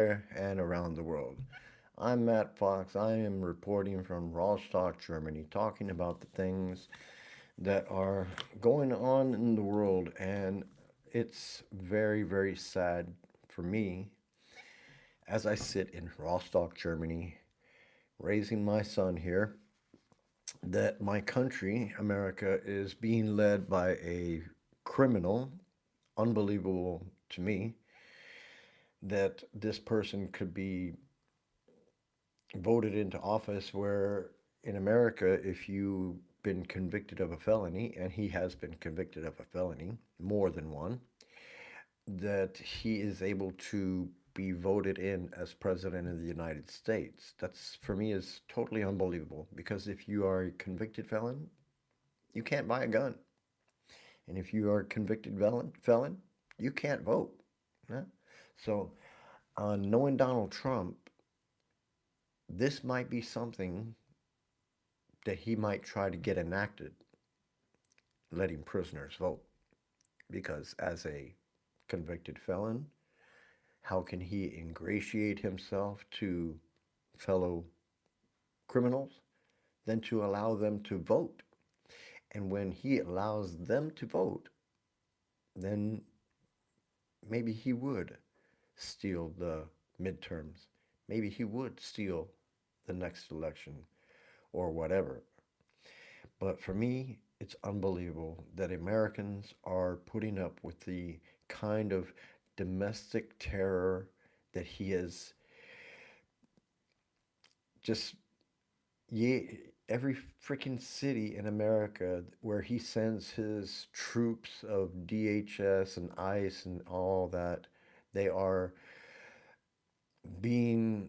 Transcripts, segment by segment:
and around the world. I'm Matt Fox. I am reporting from Rostock, Germany, talking about the things that are going on in the world. And it's very, very sad for me as I sit in Rostock, Germany, raising my son here, that my country, America, is being led by a criminal, unbelievable to me, that this person could be voted into office where in America, if you've been convicted of a felony, and he has been convicted of a felony, more than one, that he is able to be voted in as president of the United States. That's for me is totally unbelievable because if you are a convicted felon, you can't buy a gun. And if you are a convicted felon, you can't vote. Yeah? So, knowing Donald Trump, this might be something that he might try to get enacted, letting prisoners vote. Because as a convicted felon, how can he ingratiate himself to fellow criminals than to allow them to vote? And when he allows them to vote, then maybe he would steal the midterms. Maybe he would steal the next election or whatever. But for me, it's unbelievable that Americans are putting up with the kind of domestic terror that he has just, yeah, every freaking city in America where he sends his troops of DHS and ICE and all that, they are being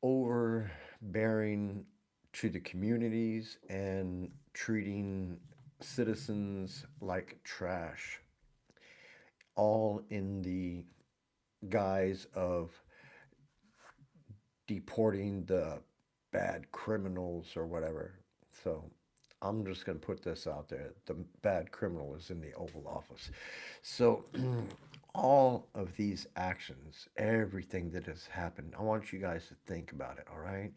overbearing to the communities and treating citizens like trash, all in the guise of deporting the bad criminals or whatever. So I'm just going to put this out there. The bad criminal is in the Oval Office. So all of these actions, everything that has happened, I want you guys to think about it, all right?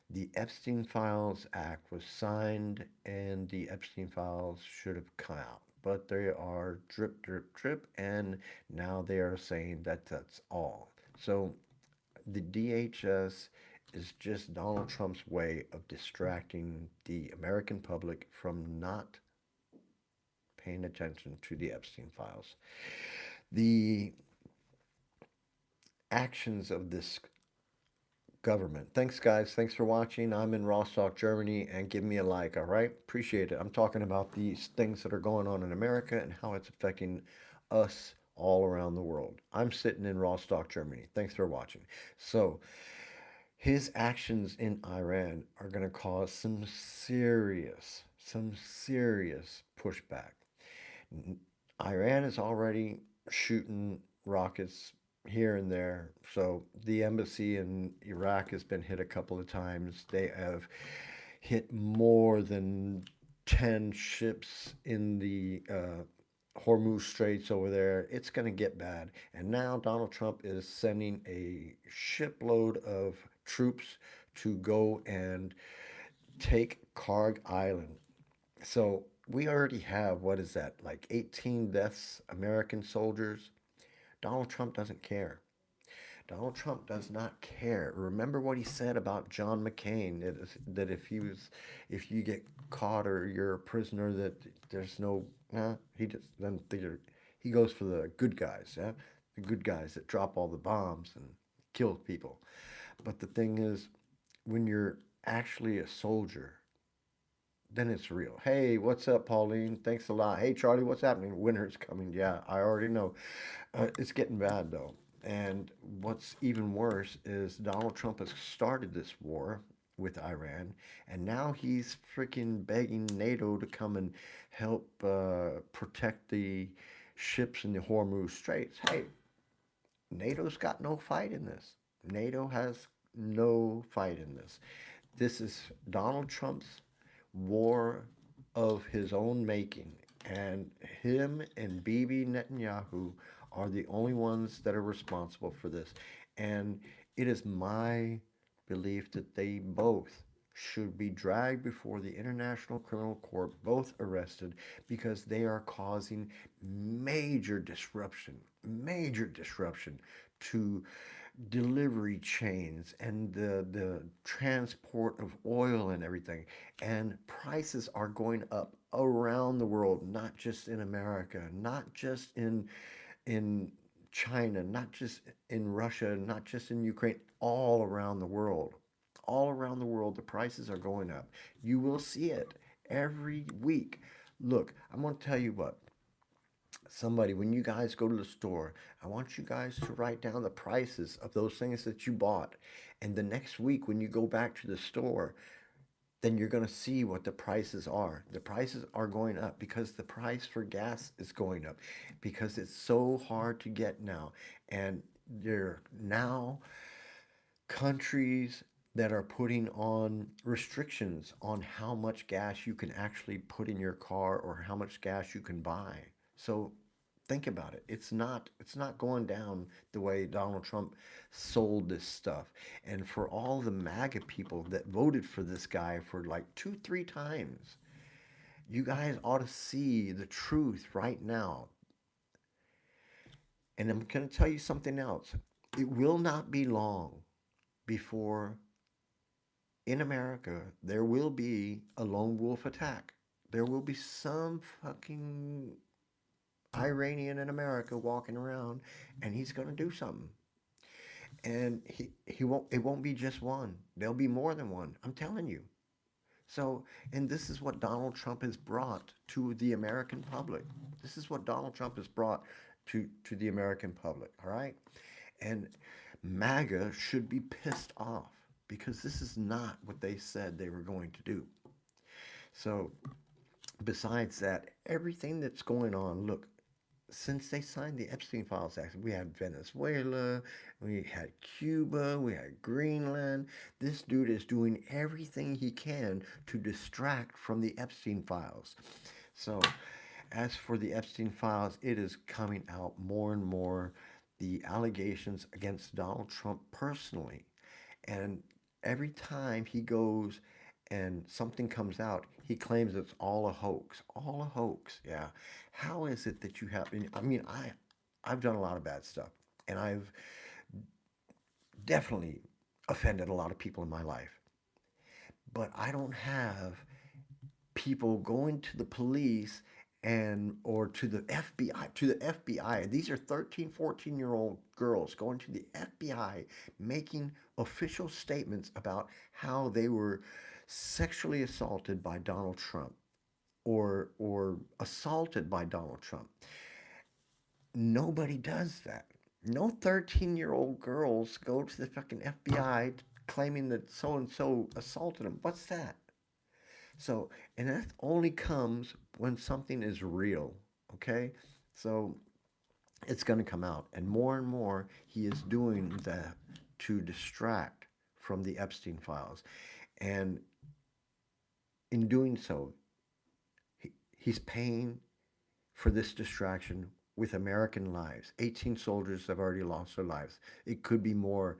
The Epstein Files Act was signed and the Epstein Files should have come out. But they are drip, drip, drip, and now they are saying that that's all. So the DHS is just Donald Trump's way of distracting the American public from not paying attention to the Epstein files. The actions of this government. Thanks, guys. Thanks for watching. I'm in Rostock, Germany, and give me a like, all right? Appreciate it. I'm talking about these things that are going on in America and how it's affecting us all around the world. I'm sitting in Rostock, Germany. Thanks for watching. So, his actions in Iran are going to cause some serious pushback. Iran is already shooting rockets here and there. So the embassy in Iraq has been hit a couple of times. They have hit more than 10 ships in the Hormuz straits over there. It's going to get bad. And now Donald Trump is sending a shipload of troops to go and take Karg Island. So we already have, what is that, like 18 deaths, American soldiers? Donald Trump doesn't care. Donald Trump does not care. Remember what he said about John McCain, that if you get caught or you're a prisoner, that there's no, nah, he just doesn't think he goes for the good guys, yeah? The good guys that drop all the bombs and kill people. But the thing is, when you're actually a soldier, then it's real. Hey, what's up, Pauline? Thanks a lot. Hey, Charlie, what's happening? Winter's coming. Yeah, I already know. It's getting bad, though. And what's even worse is Donald Trump has started this war with Iran, and now he's freaking begging NATO to come and help protect the ships in the Hormuz Straits. Hey, NATO's got no fight in this. NATO has no fight in this. This is Donald Trump's war of his own making. And him and Bibi Netanyahu are the only ones that are responsible for this. And it is my belief that they both should be dragged before the International Criminal Court, both arrested, because they are causing major disruption to delivery chains and the transport of oil and everything. And prices are going up around the world, not just in America, not just in China, not just in Russia, not just in Ukraine, all around the world. All around the world, the prices are going up. You will see it every week. Look, I'm going to tell you what. Somebody, when you guys go to the store, I want you guys to write down the prices of those things that you bought. And the next week, when you go back to the store, then you're going to see what the prices are. The prices are going up because the price for gas is going up because it's so hard to get now. And there are now countries that are putting on restrictions on how much gas you can actually put in your car or how much gas you can buy. So think about it. It's not going down the way Donald Trump sold this stuff. And for all the MAGA people that voted for this guy for like two, three times, you guys ought to see the truth right now. And I'm going to tell you something else. It will not be long before in America there will be a lone wolf attack. There will be some fucking Iranian in America walking around and he's going to do something. And he won't it won't be just one. There'll be more than one. I'm telling you. So, and this is what Donald Trump has brought to the American public. This is what Donald Trump has brought to the American public, all right? And MAGA should be pissed off because this is not what they said they were going to do. So, besides that, everything that's going on, look, since they signed the Epstein Files Act, we had Venezuela, we had Cuba, we had Greenland. This dude is doing everything he can to distract from the Epstein Files. So, as for the Epstein Files, it is coming out more and more the allegations against Donald Trump personally. And every time he goes and something comes out, he claims it's all a hoax. All a hoax. Yeah. How is it that you have? I mean, I've done a lot of bad stuff, and I've definitely offended a lot of people in my life. But I don't have people going to the police and or to the FBI these are 13, 14-year-old girls going to the FBI making official statements about how they were sexually assaulted by Donald Trump or assaulted by Donald Trump. Nobody does that. No 13-year-old girls go to the fucking FBI claiming that so and so assaulted them. What's that? So, and that only comes when something is real, okay? So, it's going to come out. And more, he is doing that to distract from the Epstein files. And in doing so, he's paying for this distraction with American lives. 18 soldiers have already lost their lives. It could be more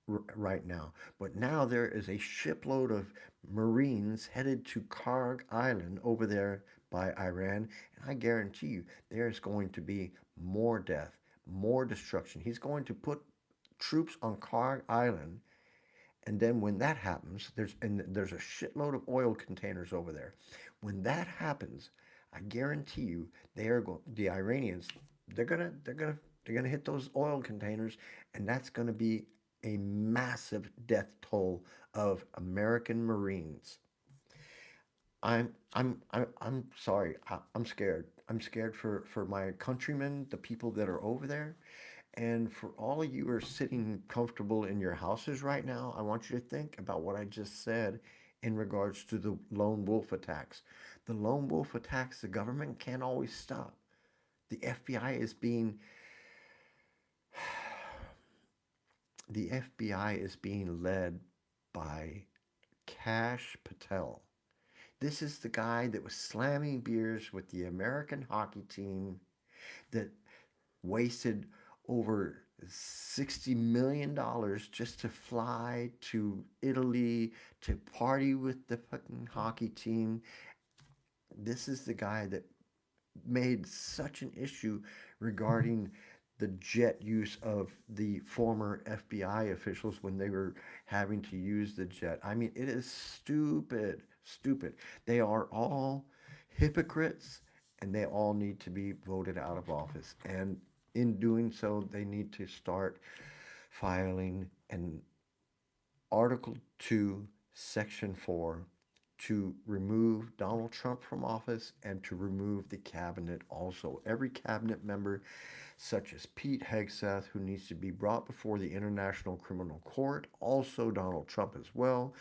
right now. But now there is a shipload of Marines headed to Karg Island over there by Iran. And I guarantee you, there's going to be more death, more destruction. He's going to put troops on Karg Island. And then when that happens, there's a shitload of oil containers over there. When that happens, I guarantee you, the Iranians, they're gonna hit those oil containers, and that's gonna be a massive death toll of American Marines. I'm sorry. I'm scared. I'm scared for my countrymen, the people that are over there. And for all of you who are sitting comfortable in your houses right now, I want you to think about what I just said in regards to the lone wolf attacks. The lone wolf attacks, the government can't always stop. The FBI is being the FBI is being led by Cash Patel. This is the guy that was slamming beers with the American hockey team that wasted over $60 million just to fly to Italy to party with the fucking hockey team. This is the guy that made such an issue regarding the jet use of the former FBI officials when they were having to use the jet. I mean, it is stupid, stupid. They are all hypocrites and they all need to be voted out of office. And in doing so, they need to start filing an Article 2, Section 4 to remove Donald Trump from office and to remove the cabinet also. Every cabinet member, such as Pete Hegseth, who needs to be brought before the International Criminal Court, also Donald Trump as well.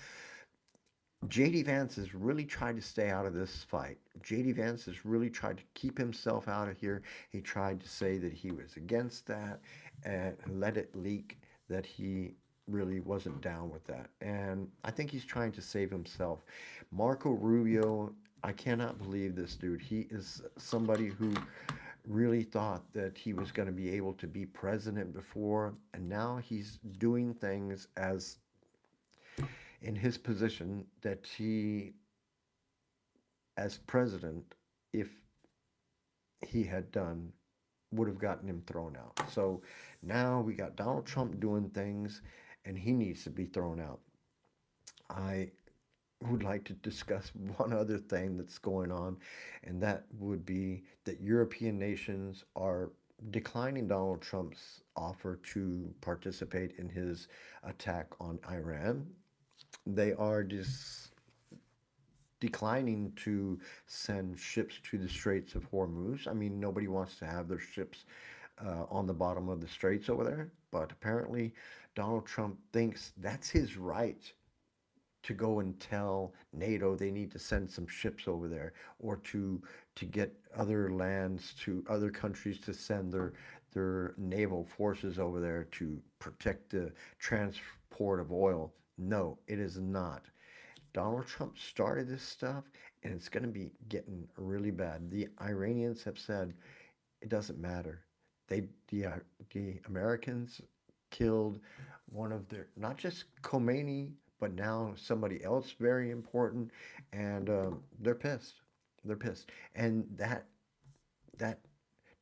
JD Vance has really tried to stay out of this fight. JD Vance has really tried to keep himself out of here. He tried to say that he was against that and let it leak that he really wasn't down with that. And I think he's trying to save himself. Marco Rubio, I cannot believe this dude. He is somebody who really thought that he was going to be able to be president before, and now he's doing things as in his position that he, as president, if he had done, would have gotten him thrown out. So now we got Donald Trump doing things, and he needs to be thrown out. I would like to discuss one other thing that's going on, and that would be that European nations are declining Donald Trump's offer to participate in his attack on Iran. They are declining to send ships to the Straits of Hormuz. I mean, nobody wants to have their ships on the bottom of the straits over there, but apparently Donald Trump thinks that's his right to go and tell NATO they need to send some ships over there, or to get other lands to other countries to send their naval forces over there to protect the transport of oil. No, it is not. Donald Trump started this stuff, and it's going to be getting really bad. The Iranians have said it doesn't matter. They the Americans killed one of their, not just Khomeini, but now somebody else very important, and they're pissed. They're pissed, and that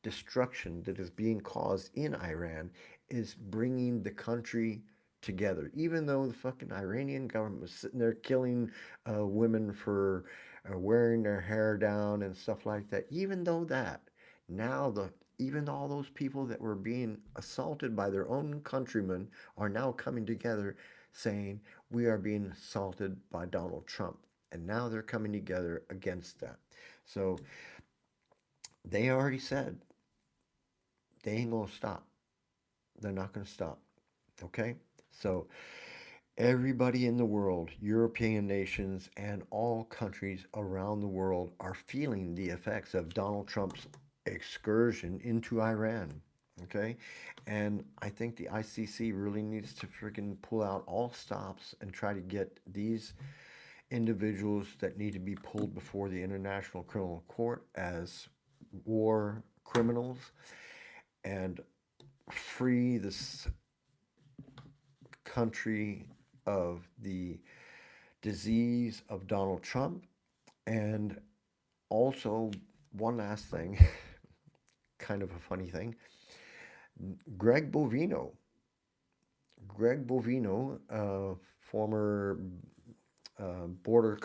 destruction that is being caused in Iran is bringing the country together. Even though the fucking Iranian government was sitting there killing women for wearing their hair down and stuff like that, even though that, now the even all those people that were being assaulted by their own countrymen are now coming together saying we are being assaulted by Donald Trump. And now they're coming together against that. So they already said they ain't gonna stop. They're not gonna stop. Okay? So everybody in the world, European nations, and all countries around the world are feeling the effects of Donald Trump's excursion into Iran. Okay? And I think the ICC really needs to freaking pull out all stops and try to get these individuals that need to be pulled before the International Criminal Court as war criminals and free this country of the disease of Donald Trump. And also, one last thing, kind of a funny thing. Greg Bovino, Greg Bovino, former border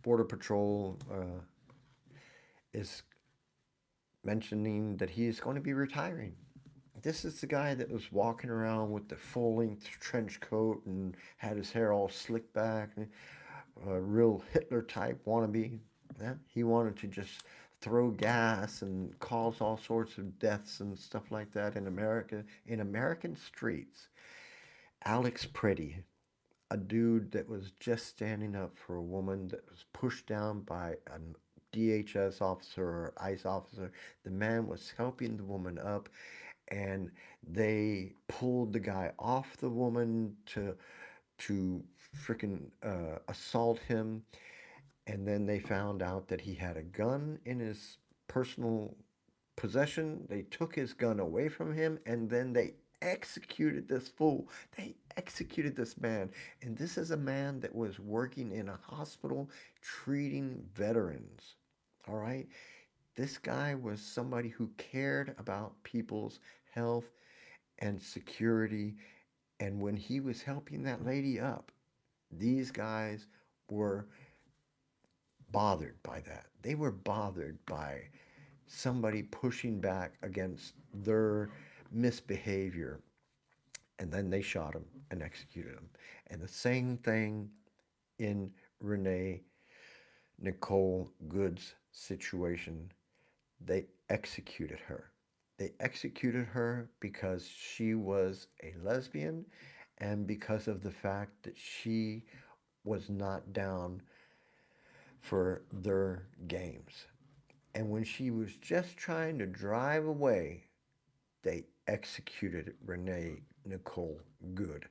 border patrol, is mentioning that he is going to be retiring. This is the guy that was walking around with the full length trench coat and had his hair all slicked back, a real Hitler type wannabe. Yeah? He wanted to just throw gas and cause all sorts of deaths and stuff like that in America, in American streets. Alex Pretty, a dude that was just standing up for a woman that was pushed down by a DHS officer or ICE officer. The man was helping the woman up, and they pulled the guy off the woman to freaking assault him, and then they found out that he had a gun in his personal possession. They took his gun away from him, and then they executed this fool. They executed this man. And this is a man that was working in a hospital treating veterans. All right? This guy was somebody who cared about people's health and security. And when he was helping that lady up, these guys were bothered by that. They were bothered by somebody pushing back against their misbehavior. And then they shot him and executed him. And the same thing in Renee Nicole Good's situation. They executed her. They executed her because she was a lesbian and because of the fact that she was not down for their games. And when she was just trying to drive away, they executed Renee Nicole Good.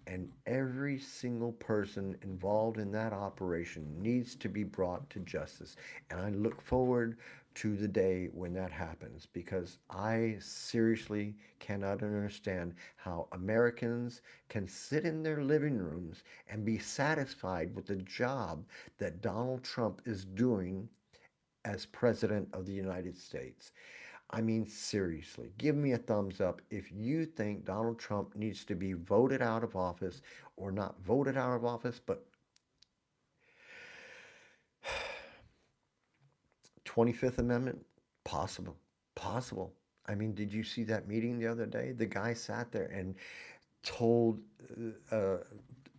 And every single person involved in that operation needs to be brought to justice. And I look forward to the day when that happens because I seriously cannot understand how Americans can sit in their living rooms and be satisfied with the job that Donald Trump is doing as President of the United States. I mean, seriously, give me a thumbs up if you think Donald Trump needs to be voted out of office or not voted out of office, but 25th Amendment, possible, possible. I mean, did you see that meeting the other day? The guy sat there and told uh,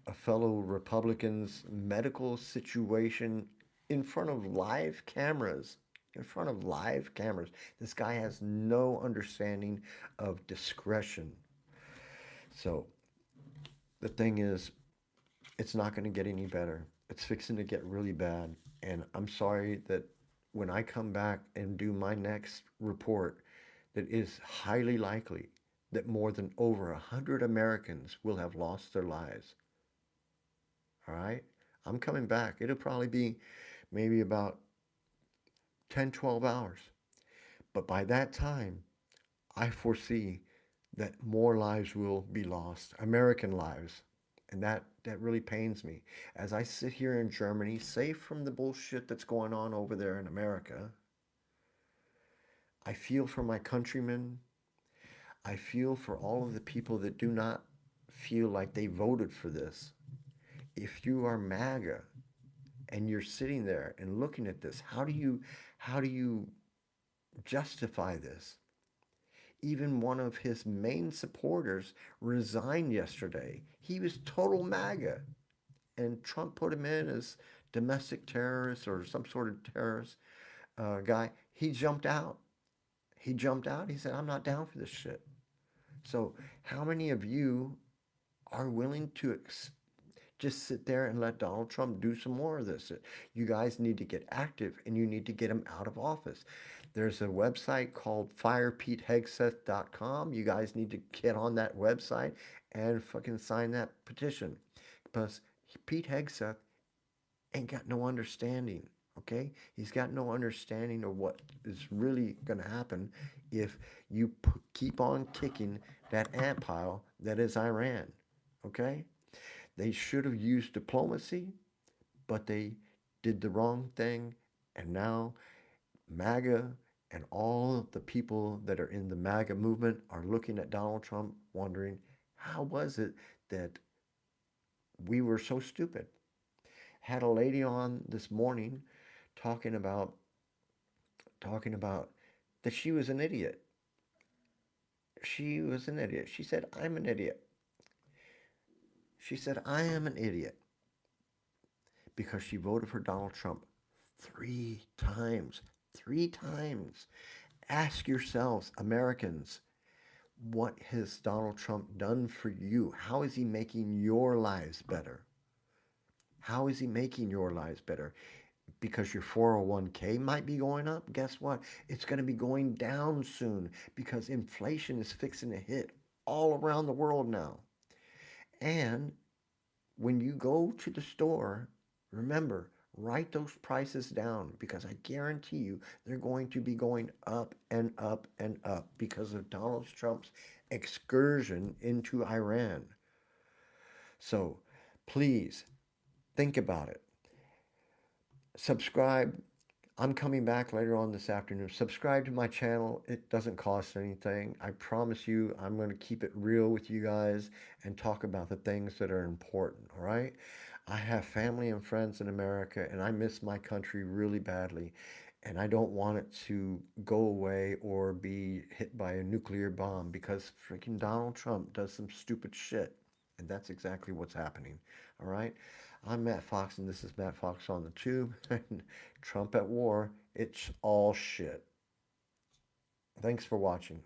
a fellow Republican's medical situation in front of live cameras. In front of live cameras. This guy has no understanding of discretion. So the thing is, it's not going to get any better. It's fixing to get really bad. And I'm sorry that when I come back and do my next report, that is highly likely that more than over 100 Americans will have lost their lives. All right? I'm coming back. It'll probably be maybe about 10, 12 hours. But by that time, I foresee that more lives will be lost, American lives. And that really pains me. As I sit here in Germany, safe from the bullshit that's going on over there in America, I feel for my countrymen. I feel for all of the people that do not feel like they voted for this. If you are MAGA and you're sitting there and looking at this, how do you justify this? Even one of his main supporters resigned yesterday. He was total MAGA, and Trump put him in as domestic terrorist or some sort of terrorist guy. He jumped out. He jumped out. He said, "I'm not down for this shit." So, how many of you are willing to just sit there and let Donald Trump do some more of this? You guys need to get active and you need to get him out of office. There's a website called firepetehegseth.com. You guys need to get on that website and fucking sign that petition because Pete Hegseth ain't got no understanding. Okay? He's got no understanding of what is really going to happen if you keep on kicking that ant pile that is Iran. Okay? They should have used diplomacy, but they did the wrong thing. And now MAGA and all the people that are in the MAGA movement are looking at Donald Trump wondering, how was it that we were so stupid? Had a lady on this morning talking about talking about that she was an idiot. She was an idiot. She said, "I'm an idiot." She said, "I am an idiot," because she voted for Donald Trump 3 times. 3 times. Ask yourselves, Americans, what has Donald Trump done for you? How is he making your lives better? How is he making your lives better? Because your 401k might be going up, guess what? It's going to be going down soon because inflation is fixing to hit all around the world now. And when you go to the store, remember, write those prices down because I guarantee you they're going to be going up and up and up because of Donald Trump's excursion into Iran. So please think about it. Subscribe. I'm coming back later on this afternoon. Subscribe to my channel. It doesn't cost anything. I promise you, I'm going to keep it real with you guys and talk about the things that are important, all right? I have family and friends in America, and I miss my country really badly. And I don't want it to go away or be hit by a nuclear bomb because freaking Donald Trump does some stupid shit. And that's exactly what's happening, all right? I'm Matt Fox, and this is Matt Fox on the Tube. Trump at war. It's all shit. Thanks for watching.